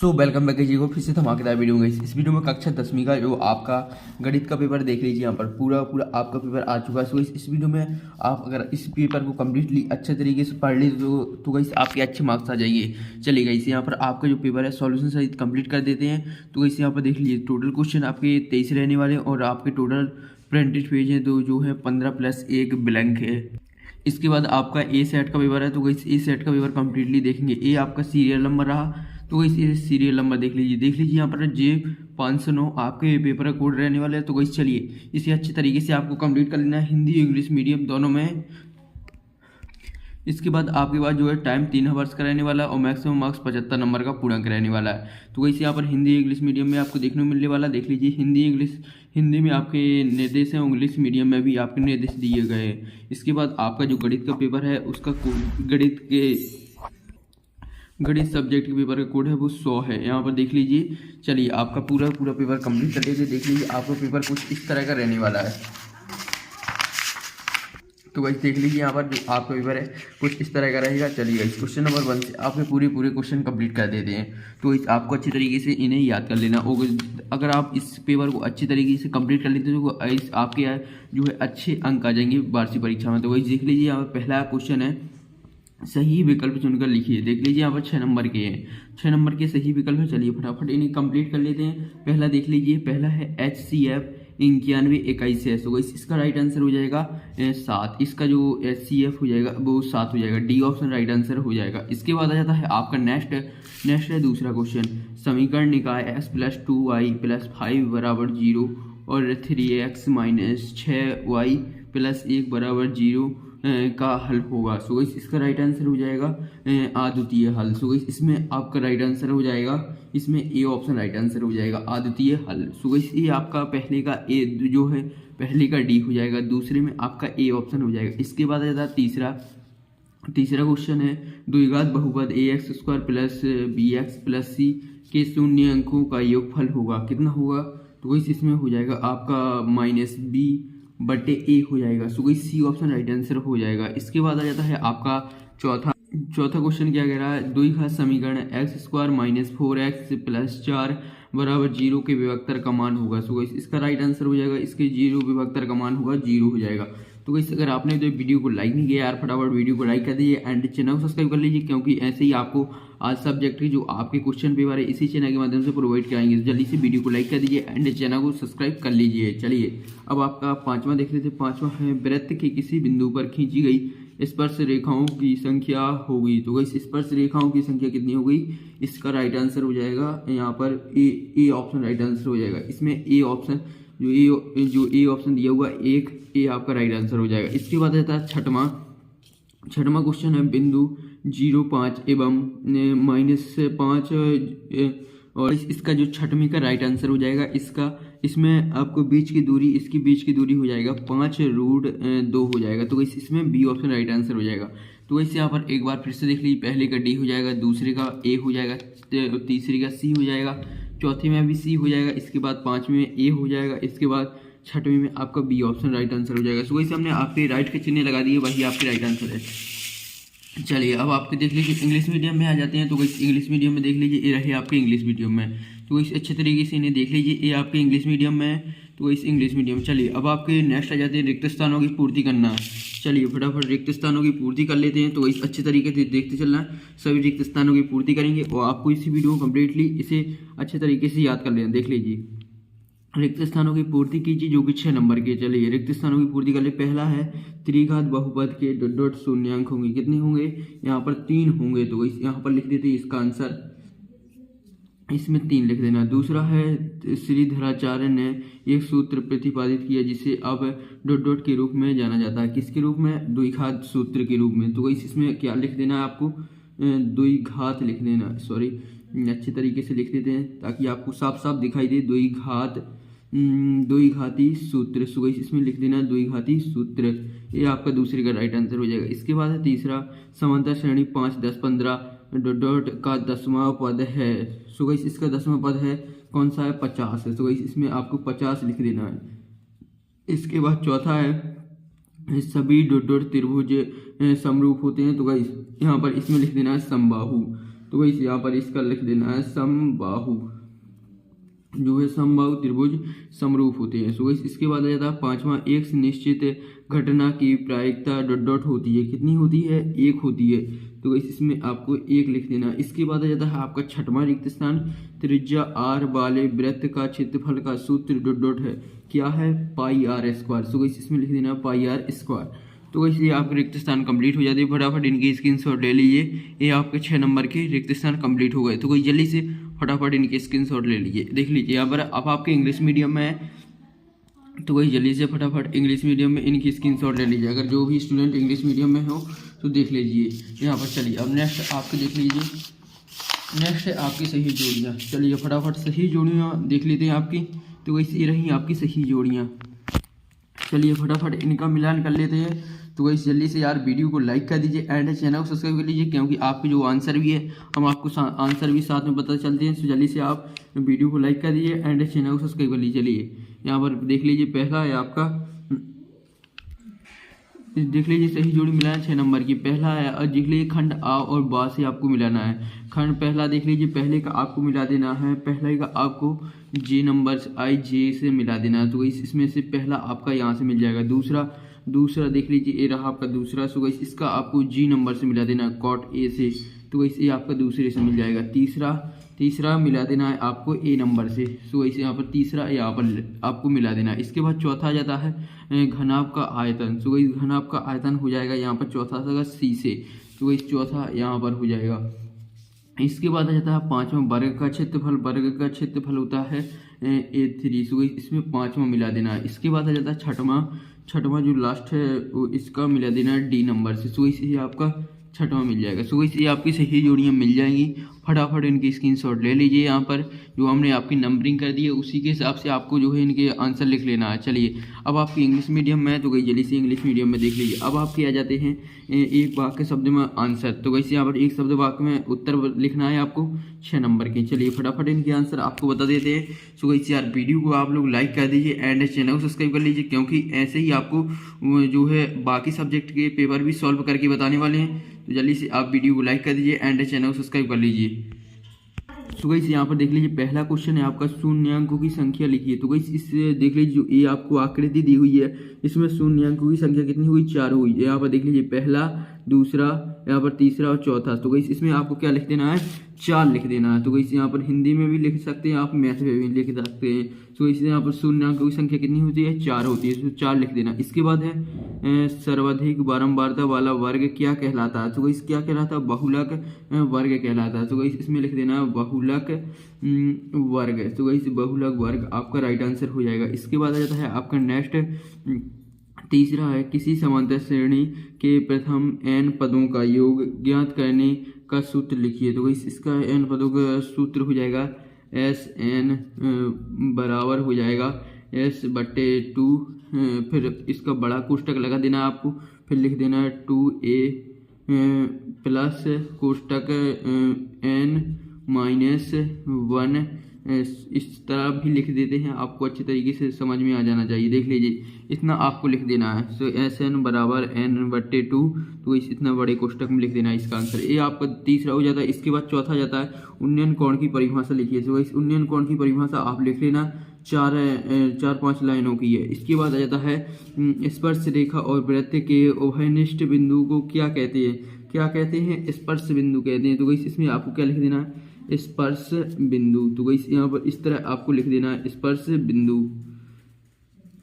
Welcome back जी को फिर से धमाकेदार वीडियो में। इस वीडियो में कक्षा 10वीं का जो आपका गणित का पेपर देख लीजिए। यहाँ पर पूरा आपका पेपर आ चुका है। सो इस वीडियो में आप अगर इस पेपर को कम्प्लीटली अच्छे तरीके से पढ़ ली तो गाइस आपके अच्छे मार्क्स आ जाएंगे। चलिए गाइस यहाँ पर आपका जो पेपर है सॉल्यूशन सहित कंप्लीट कर देते हैं। तो गाइस यहाँ पर देख लीजिए टोटल क्वेश्चन आपके 23 रहने वाले हैं और आपके टोटल प्रिंटेड पेज है तो जो है 15+1 ब्लैंक है। इसके बाद आपका ए सेट का पेपर है। तो गाइस ए सेट का पेपर कम्प्लीटली देखेंगे। ए आपका सीरियल नंबर रहा तो गाइस ये सीरियल नंबर देख लीजिए यहाँ पर J509 आपके पेपर का कोड रहने वाला है। तो गाइस चलिए इसे अच्छे तरीके से आपको कंप्लीट कर लेना है, हिंदी इंग्लिश मीडियम दोनों में। इसके बाद आपके पास जो है टाइम 3 आवर्स का रहने वाला है और मैक्सिमम मार्क्स 75 नंबर का पूर्णांक रहने वाला है। तो गाइस यहाँ पर हिंदी इंग्लिश मीडियम में आपको देखने को मिलने वाला देख लीजिए। हिंदी में आपके निर्देश हैं, इंग्लिश मीडियम में भी आपके निर्देश दिए गए हैं। इसके बाद आपका जो गणित का पेपर है उसका गणित सब्जेक्ट के पेपर का कोड है वो 100 है। यहाँ पर देख लीजिए। चलिए आपका पूरा पेपर कंप्लीट कर लीजिए। देख लीजिए आपका पेपर कुछ इस तरह का रहने वाला है। तो गाइस देख लीजिए यहाँ पर जो आपका पेपर है कुछ इस तरह का रहेगा। चलिए गाइस क्वेश्चन नंबर 1 से आपके पूरे क्वेश्चन कंप्लीट कर देते हैं। तो इस आपको अच्छी तरीके से इन्हें याद कर लेना। और अगर आप इस पेपर को अच्छी तरीके से कंप्लीट कर लेते हो तो इस आपके जो है अच्छे अंक आ जाएंगे वार्षिक परीक्षा में। तो गाइस देख लीजिए यहाँ पर पहला क्वेश्चन है, सही विकल्प चुनकर लिखिए। देख लीजिए यहाँ पर 6 नंबर के हैं, 6 नंबर के सही विकल्प है। चलिए फटाफट इन्हें कंप्लीट कर लेते हैं। पहला देख लीजिए, पहला है HCF 9121 है। तो इसका राइट आंसर हो जाएगा 7। इसका जो HCF हो जाएगा वो 7 हो जाएगा। डी ऑप्शन राइट आंसर हो जाएगा। इसके बाद आ जाता है आपका नेक्स्ट है दूसरा क्वेश्चन, समीकरण निकाय x + 2y + 5 = 0 और 3x - 6y + 1 = 0 का हल होगा। सो इसका राइट आंसर हो जाएगा अद्वितीय हल। सो इसमें आपका राइट आंसर हो जाएगा, इसमें ए ऑप्शन राइट आंसर हो जाएगा अद्वितीय हल। सो ये आपका पहले का ए जो है पहले का डी हो जाएगा, दूसरे में आपका ए ऑप्शन हो जाएगा। इसके बाद आ जाता है तीसरा क्वेश्चन है, द्विघात बहुपद ax² + bx + c के शून्य अंकों का योगफल होगा, कितना होगा? तो इसमें हो जाएगा आपका -b/a हो जाएगा। सो सी ऑप्शन राइट आंसर हो जाएगा। इसके बाद आ जाता है आपका चौथा क्वेश्चन क्या कह रहा है, द्विघात समीकरण x² - 4x + 4 = 0 के विभक्तर का मान होगा। सो इसका राइट आंसर हो जाएगा, इसके 0 विभक्तर का मान होगा 0 हो जाएगा। तो गाइस अगर आपने तो वीडियो को लाइक नहीं किया यार फटाफट वीडियो को लाइक कर दीजिए एंड चैनल को सब्सक्राइब कर लीजिए, क्योंकि ऐसे ही आपको आज सब्जेक्ट की जो आपके क्वेश्चन पेपर है इसी चैनल के माध्यम से प्रोवाइड कराएंगे। तो जल्दी से वीडियो को लाइक कर दीजिए एंड चैनल को सब्सक्राइब कर लीजिए। चलिए अब आपका 5वां देख लेते हैं। 5वां है, वृत्त के किसी बिंदु पर खींची गई स्पर्श रेखाओं की संख्या होगी। तो गाइस स्पर्श रेखाओं की संख्या कितनी होगी? इसका राइट आंसर हो जाएगा यहाँ पर ए ऑप्शन राइट आंसर हो जाएगा। इसमें ए ऑप्शन जो ए ऑप्शन दिया हुआ एक ए आपका राइट आंसर हो जाएगा। इसके बाद आता है छठवां क्वेश्चन है, बिंदु 0,5 एवं -5 और इसका जो छठवीं का राइट आंसर हो जाएगा। इसमें आपको इसकी बीच की दूरी हो जाएगा 5√2 हो जाएगा। तो इसमें बी ऑप्शन राइट आंसर हो जाएगा। तो वैसे यहाँ पर एक बार फिर से देख लीजिए, पहले का डी हो जाएगा, दूसरे का ए हो जाएगा, तीसरे का सी हो जाएगा, चौथी में भी सी हो जाएगा, इसके बाद 5वीं में ए हो जाएगा, इसके बाद 6वीं में आपका बी ऑप्शन राइट आंसर हो जाएगा। सो वैसे हमने आपके राइट के चिन्ह लगा दिए, वही आपके राइट आंसर है। चलिए अब आपके देख लीजिए इंग्लिश मीडियम में आ जाते हैं। तो इंग्लिश मीडियम में देख लीजिए ये रहे आपके इंग्लिश मीडियम में। तो इस अच्छे तरीके से इन्हें देख लीजिए, ये आपके इंग्लिश मीडियम में। तो इस इंग्लिश मीडियम चलिए अब आपके नेक्स्ट आ जाते हैं, रिक्त स्थानों की पूर्ति करना। चलिए फटाफट रिक्त स्थानों की पूर्ति कर लेते हैं। तो इस अच्छे तरीके से देखते चलना है, सभी रिक्त स्थानों की पूर्ति करेंगे और आपको इसी वीडियो को कम्प्लीटली इसे अच्छे तरीके से याद कर लेना। देख लीजिए रिक्त स्थानों की पूर्ति कीजिए जो कि 6 नंबर के। चलिए रिक्त स्थानों की पूर्ति कर ले। पहला है त्रिघात बहुपद के ... शून्यांक होंगे, कितने होंगे? यहाँ पर 3 होंगे। तो यहाँ पर लिख देते इसका आंसर, इसमें 3 लिख देना। दूसरा है श्रीधराचार्य ने एक सूत्र प्रतिपादित किया जिसे अब ... के रूप में जाना जाता है, किसके रूप में? द्विघात सूत्र के रूप में। तो इसमें क्या लिख देना है आपको? द्विघात लिख देना, सॉरी अच्छे तरीके से लिख देते हैं ताकि आपको साफ साफ दिखाई दे। द्विघाती सूत्र। सो इसमें लिख देना द्विघाती सूत्र, ये आपका दूसरे का राइट आंसर हो जाएगा। इसके बाद है तीसरा, समांतर श्रेणी 5, 10, 15 ... का 10वां पद है। सो इसका 10वां पद है कौन सा है? 50 है। सो इसमें आपको 50 लिख देना है। इसके बाद चौथा है, सभी ... त्रिभुज समरूप होते हैं। तो यहाँ पर इसमें लिख देना है समबाहु। तो वही यहाँ पर इसका लिख देना है समबाहु, जो है समबाहु त्रिभुज समरूप होते हैं। सो इसके बाद आ जाता है पांचवा, एक निश्चित घटना की प्रायिकता डॉट डॉट होती है, कितनी होती है, एक होती है। तो इसमें आपको एक लिख देना। इसके बाद आ जाता है आपका छठवां रिक्त स्थान, त्रिज्या r वाले वृत्त का क्षेत्रफल का सूत्र डॉट डॉट है, क्या है, पाई r स्क्वायर। सो इसमें लिख देना पाई r स्क्वायर। तो इसलिए आपके रिक्त स्थान कंप्लीट हो जाते हैं। फटाफट इनकी स्क्रीनशॉट ले लीजिए, ये आपके 6 नंबर के रिक्त स्थान कंप्लीट हो गए। तो कोई जल्दी से फटाफट इनकी स्क्रीनशॉट ले लीजिए। देख लीजिए यहाँ पर अब आपके इंग्लिश मीडियम में है, तो वही जल्दी से फटाफट इंग्लिश मीडियम में इनकी स्क्रीनशॉट ले लीजिए। अगर जो भी स्टूडेंट इंग्लिश मीडियम में हो तो देख लीजिए यहाँ पर। चलिए अब नेक्स्ट आपके देख लीजिए, नेक्स्ट है आपकी सही जोड़ियाँ। चलिए फटाफट सही जोड़ियाँ देख लेते हैं आपकी। तो वैसे रही आपकी सही जोड़ियाँ। चलिए फटाफट इनका मिलान कर लेते हैं। तो वैसे जल्दी से यार वीडियो को लाइक कर दीजिए एंड चैनल को सब्सक्राइब कर लीजिए, क्योंकि आपके जो आंसर भी है हम आपको आंसर भी साथ में पता चलते हैं। तो जल्दी से आप वीडियो को लाइक कर दीजिए एंड चैनल को सब्सक्राइब कर लीजिए। चलिए यहाँ पर देख लीजिए, पहला है आपका, देख लीजिए सही जोड़ी मिलाना 6 नंबर की। पहला है और देख लीजिए खंड आ और बा से आपको मिलाना है। खंड पहला देख लीजिए, पहले का आपको मिला देना है, पहले का आपको जे नंबर आई जे से मिला देना है। तो इसमें से पहला आपका यहाँ से मिल जाएगा। दूसरा देख लीजिए ये रहा आपका दूसरा। सो इसका आपको जी नंबर से मिला देना है कॉट ए से। तो ये आपका दूसरे से मिल जाएगा। तीसरा मिला देना है आपको ए नंबर से। सो इसे यहाँ पर तीसरा यहाँ पर आपको मिला देना है। इसके बाद चौथा आ जाता है घनाभ का आयतन। सो इस घनाभ का आयतन हो जाएगा यहाँ पर चौथा सा सी से। तो इस चौथा यहाँ पर हो जाएगा। इसके बाद आ जाता है पांचवा, वर्ग का क्षेत्रफल। वर्ग का क्षेत्रफल होता है A3। सो इसमें पांचवा मिला देना है। इसके बाद आ जाता है छठवां जो लास्ट है वो इसका मिला देना है डी नंबर से। सो इसे आपका छठवां मिल जाएगा। सो इसे आपकी सही जोड़ियाँ मिल जाएंगी। फटाफट इनकी स्क्रीनशॉट ले लीजिए। यहाँ पर जो हमने आपकी नंबरिंग कर दी है उसी के हिसाब से आपको जो है इनके आंसर लिख लेना है। चलिए अब आपकी इंग्लिश मीडियम में है तो गई जल्दी से इंग्लिश मीडियम में देख लीजिए। अब आपके आ जाते हैं एक वाक्य शब्द में आंसर। तो वैसे यहाँ पर एक शब्द वाक्य में उत्तर लिखना है आपको 6 नंबर के। चलिए फटाफट इनके आंसर आपको बता देते हैं। सो वैसे यार वीडियो को आप लोग लाइक कर दीजिए एंड चैनल को सब्सक्राइब कर लीजिए, क्योंकि ऐसे ही आपको जो है बाकी सब्जेक्ट के पेपर भी सॉल्व करके बताने वाले हैं। तो जल्दी से आप वीडियो को लाइक कर दीजिए एंड चैनल को सब्सक्राइब कर लीजिए। तो गाइस यहाँ पर देख लीजिए पहला क्वेश्चन है आपका शून्यांकों की संख्या लिखिए। तो गाइस इससे देख लीजिए जो ये आपको आकृति दी हुई है इसमें शून्यांकों की संख्या कितनी हुई, 4 हुई। यहाँ पर देख लीजिए पहला, दूसरा, यहाँ पर तीसरा और चौथा। तो गाइस इसमें आपको क्या लिख देना है, 4 लिख देना है। तो गाइस यहाँ पर हिंदी में भी लिख सकते हैं आप, मैथ में भी लिख सकते हैं। तो इसलिए यहाँ पर शून्यांकों की संख्या कितनी होती है, 4 होती है। तो 4 लिख देना। इसके बाद है सर्वाधिक बारंबारता वाला वर्ग क्या कहलाता है। तो गाइस क्या कहलाता है, बहुलक वर्ग कहलाता है। तो गाइस इसमें लिख देना है बहुलक वर्ग। तो गाइस बहुलक वर्ग आपका राइट आंसर हो जाएगा। इसके बाद आ जाता है आपका नेक्स्ट तीसरा है किसी समांतर श्रेणी के प्रथम n पदों का योग ज्ञात करने का सूत्र लिखिए। तो गाइस इसका n पदों का सूत्र हो जाएगा SN बराबर हो जाएगा S/2। फिर इसका बड़ा कोष्टक लगा देना आपको, फिर लिख देना है 2a प्लस कोष्टक n-1। इस तरह भी लिख देते हैं, आपको अच्छे तरीके से समझ में आ जाना चाहिए। देख लीजिए इतना आपको लिख देना है। सो SN बराबर n/2। तो इतना बड़े कोष्टक में लिख देना है इसका आंसर। ये आपका तीसरा हो जाता है। इसके बाद चौथा जाता है उन्नयन कोण की परिभाषा लिखिए। तो इस उन्नयन कोण की परिभाषा आप लिख लेना, 4-5 लाइनों की है। इसके बाद आ जाता है स्पर्श रेखा और वृत्त के उभयनिष्ठ बिंदु को क्या कहते हैं, क्या कहते हैं, स्पर्श बिंदु कहते हैं। तो इसमें आपको क्या लिख देना है, स्पर्श बिंदु। तो यहाँ पर इस तरह आपको लिख देना है स्पर्श बिंदु।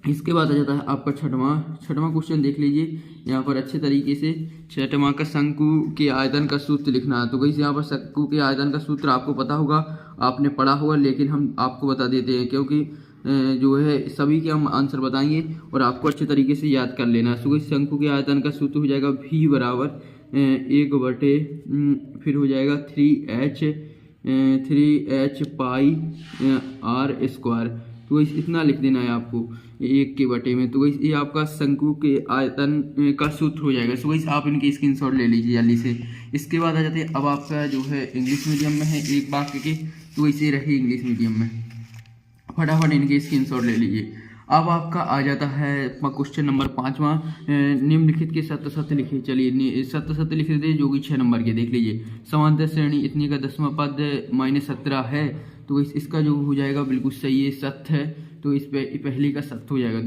इसके बाद आ जाता है आपका छठवां क्वेश्चन देख लीजिए यहाँ पर अच्छे तरीके से। छठवां का शंकु के आयतन का सूत्र लिखना है। तो गाइस यहाँ पर शंकु के आयतन का सूत्र आपको पता होगा, आपने पढ़ा होगा, लेकिन हम आपको बता देते हैं क्योंकि जो है सभी के हम आंसर बताएंगे और आपको अच्छे तरीके से याद कर लेना है। तो शंकु के आयतन का सूत्र हो जाएगा V बराबर 1/, फिर हो जाएगा 3h पाई r स्क्वायर। तो इतना लिख देना है आपको 1/। में। तो ये आपका शंकु के आयतन का सूत्र हो जाएगा। सो आप इनकी स्क्रीनशॉट ले लीजिए जल्दी से। इसके बाद आ जाते हैं अब आपका जो है इंग्लिश मीडियम में है एक वाक्य के। तो इसे रही इंग्लिश मीडियम में, फटाफट इनकी स्क्रीनशॉट ले लीजिए। अब आपका आ जाता है क्वेश्चन नंबर 5वां, निम्नलिखित के सत्य सत्य लिखिए। चलिए सत्य सत्य लिख देते हैं जो कि 6 नंबर के। देख लीजिए, समांतर श्रेणी इतनी का 10वां पद -17 है, तो इसका जो हो जाएगा बिल्कुल सही है, सत्य है। तो इस पे पहले का सत्य हो जाएगा।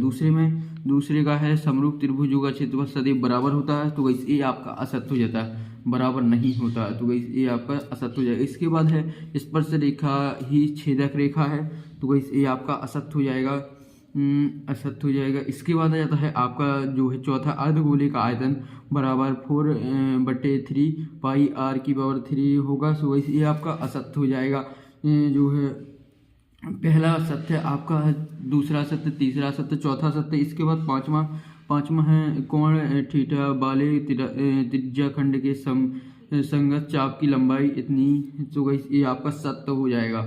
दूसरे का है समरूप त्रिभुजों का क्षेत्रफल सदैव बराबर होता है, तो ये आपका असत्य हो जाता है, बराबर नहीं होता है, तो ये आपका असत्य हो जाएगा। इसके बाद है स्पर्श रेखा ही छेदक रेखा है, तो ये आपका असत्य हो जाएगा, असत्य हो जाएगा। इसके बाद आ जाता है आपका जो है चौथा, अर्धगोले का आयतन बराबर 4/3 पाई r की पावर 3 होगा, सो ये आपका असत्य हो जाएगा। जो है पहला सत्य आपका है, दूसरा सत्य, तीसरा सत्य, चौथा सत्य। इसके बाद पांचवा है कोण थीटा वाले त्रिज्या खंड के संगत चाप की लंबाई इतनी, तो ये आपका सत्य हो जाएगा।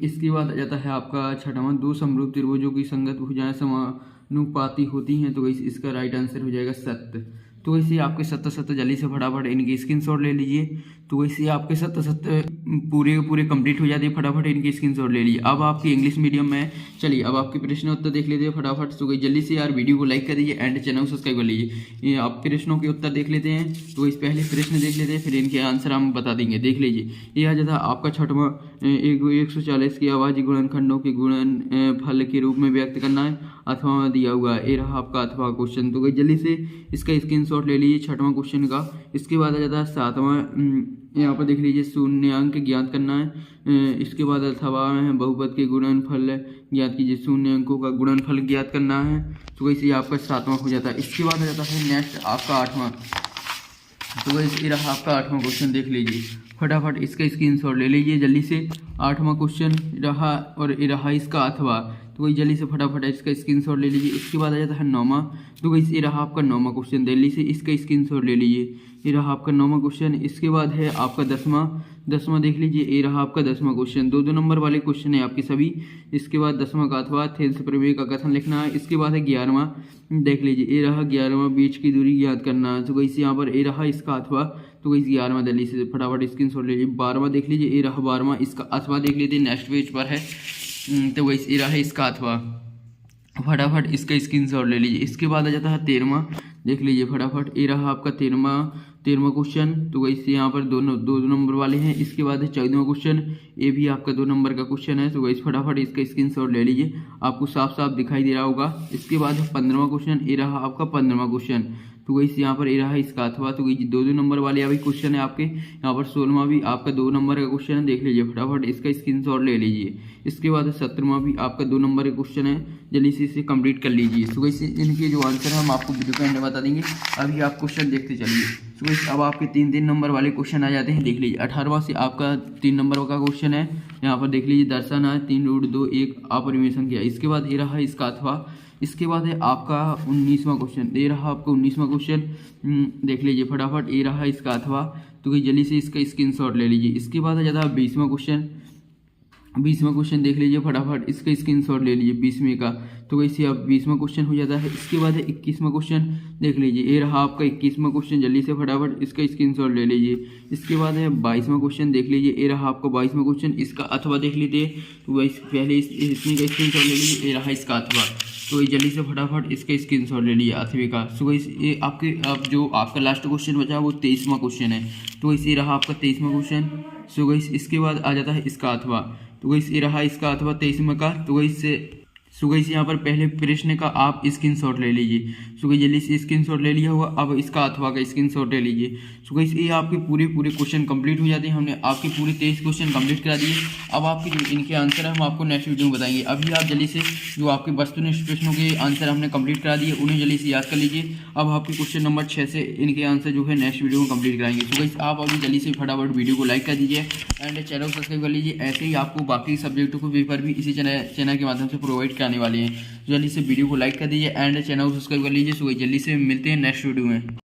इसके बाद आ जाता है आपका छठवां, दो समरूप त्रिभुजों की संगत भुजाएं समानुपाती होती हैं, तो इसका राइट आंसर हो जाएगा सत्य। तो वैसे आपके सत्य सत्य जल्दी से फटाफट इनकी स्क्रीनशॉट ले लीजिए। तो वैसे आपके सत्य सत्य पूरे कंप्लीट हो जाते हैं, फटाफट इनकी स्क्रीनशॉट ले लीजिए। अब आपकी इंग्लिश मीडियम में चलिए अब आपके प्रश्न उत्तर देख लेते हैं फटाफट। तो जल्दी से यार वीडियो को लाइक कर दीजिए एंड चैनल को सब्सक्राइब कर लीजिए। ये आप प्रश्नों के उत्तर देख लेते हैं। तो इस पहले प्रश्न देख लेते हैं, फिर इनके आंसर हम बता देंगे। देख लीजिए, ये आ जाता आपका छठवां, 140 की आवाज़ गुणनखंडों के गुणन फल के रूप में व्यक्त करना है, अथवा दिया हुआ है। ये रहा आपका अथवा क्वेश्चन। तो जल्दी से इसका स्क्रीनशॉट ले लीजिए छठवां क्वेश्चन का। इसके बाद आ जाता है सातवां, यहाँ पर देख लीजिए शून्यांक ज्ञात करना है। इसके बाद अथवा है बहुपद के गुणनफल ज्ञात कीजिए, शून्य अंकों का गुणनफल ज्ञात करना है। तो वैसे आपका 7वां हो जाता है। इसके बाद आ जाता है नेक्स्ट आपका 8वां। तो वैसे रहा आपका 8वां क्वेश्चन, देख लीजिए फटाफट इसका स्क्रीनशॉट ले लीजिए जल्दी से। 8वां क्वेश्चन रहा और ये रहा इसका अथवा, तो वही जल्दी से फटाफट इसका स्क्रीनशॉट ले लीजिए। इसके बाद आ जाता है 9वां, तो वही ये रहा आपका 9वां क्वेश्चन, जल्दी से इसका स्क्रीनशॉट ले लीजिए। ये रहा आपका 9वां क्वेश्चन। इसके बाद है आपका 10वां देख लीजिए, ये रहा आपका 10वां क्वेश्चन। 2-2 नंबर वाले क्वेश्चन है आपके सभी। इसके बाद 10वां का अथवा थेल्स प्रमेय का कथन लिखना है। इसके बाद है 11वां, देख लीजिए, ये रहा 11वां, बीच की दूरी ज्ञात करना है। तो वैसे यहाँ पर ये रहा इसका अथवा, तो वही 11वां जल्दी से फटाफट स्क्रीनशॉट ले लीजिए। 12वां देख लीजिए, ये रहा 12वां, इसका अथवा देख लीजिए, नेक्स्ट पेज पर है। तो वही ये रहा इसका अथवा, फटाफट इसका स्क्रीनशॉट ले लीजिए। इसके बाद आ जाता है 13वां, देख लीजिए फटाफट, ये रहा आपका 13वां क्वेश्चन। तो वैसे यहाँ पर दो नंबर वाले हैं। इसके बाद है 14वां क्वेश्चन, ये भी आपका 2 नंबर का क्वेश्चन है। तो वैसे फटाफट इसका स्क्रीनशॉट ले लीजिए, आपको साफ साफ दिखाई दे रहा होगा। इसके बाद है 15वां क्वेश्चन, ये रहा आपका 15वां क्वेश्चन। तो वैसे यहाँ पर ये रहा इसका अथवा। तो ये 2-2 नंबर वाले अभी क्वेश्चन है आपके। यहाँ पर 16वां भी आपका 2 नंबर का क्वेश्चन है, देख लीजिए फटाफट इसका स्क्रीनशॉट ले लीजिए। इसके बाद 17वां भी आपका 2 नंबर का क्वेश्चन है, जल्दी से इसे कंप्लीट कर लीजिए। तो वैसे इनके जो आंसर है हम आपको वीडियो के अंदर बता देंगे, अभी आप क्वेश्चन देखते चलिए। तो वैसे अब आपके 3-3 नंबर वाले क्वेश्चन आ जाते हैं, देख लीजिए। 18वां से आपका 3 नंबर का क्वेश्चन है, यहाँ पर देख लीजिए, दर्शन है 3√2 अपरिमेय संख्या। इसके बाद ये रहा इसका अथवा। इसके बाद है आपका 19वां क्वेश्चन, ये रहा आपका 19वां क्वेश्चन, देख लीजिए फटाफट, ये रहा इसका अथवा। तो जल्दी से इसका स्क्रीनशॉट ले लीजिए। इसके बाद आ जाता है 20वां क्वेश्चन, 20वां क्वेश्चन देख लीजिए फटाफट, इसका स्क्रीनशॉट ले लीजिए 20वें का। तो वैसे अब 20वां क्वेश्चन हो जाता है। इसके बाद है 21वां क्वेश्चन, देख लीजिए, ये रहा आपका 21वां क्वेश्चन, जल्दी से फटाफट इसका स्क्रीनशॉट ले लीजिए। इसके बाद है 22वां क्वेश्चन, देख लीजिए, ये रहा आपका 22वां क्वेश्चन, इसका अथवा देख लीजिए। तो वैसे पहले इसमें का स्क्रीनशॉट ले लीजिए, ये रहा इसका अथवा। तो ये जल्दी से फटाफट इसका स्क्रीनशॉट ले लीजिए अथवे का। सो गाइस ये आपके अब जो आपका लास्ट क्वेश्चन बचा वो 23वां क्वेश्चन है। तो इसे रहा आपका 23वां क्वेश्चन। सो गाइस इसके बाद आ जाता है इसका अथवा। तो गाइस ये रहा इसका अथवा 23वां का। तो गाइस यहाँ पर पहले प्रश्न का आप स्क्रीनशॉट ले लीजिए। सो गाइस जल्दी से स्क्रीनशॉट ले लिया हुआ, अब इसका अथवा का स्क्रीनशॉट ले लीजिए। सो गाइस ये आपके पूरे क्वेश्चन कंप्लीट हो जाते हैं। हमने आपके पूरे 23 क्वेश्चन कंप्लीट करा दिए। अब आपके जो इनके आंसर है हम आपको नेक्स्ट वीडियो में बताएंगे। अभी आप जल्दी से जो आपके वस्तुनिष्ठ प्रश्नों के आंसर हमने कंप्लीट करा दिए, उन्हें जल्दी से याद कर लीजिए। अब आपके क्वेश्चन नंबर 6 से इनके आंसर जो है नेक्स्ट वीडियो में कंप्लीट कराएंगे। तो गाइस आप अभी जल्दी से फटाफट वीडियो को लाइक कर दीजिए एंड चैनल को सब्सक्राइब कर लीजिए। ऐसे ही आपको बाकी सब्जेक्टों को पेपर भी इसी चैनल के माध्यम से प्रोवाइड कराने वाले हैं। जल्दी से वीडियो को लाइक कर दीजिए एंड चैनल को सब्सक्राइब कर लीजिए। सो जल्दी से मिलते हैं नेक्स्ट वीडियो में।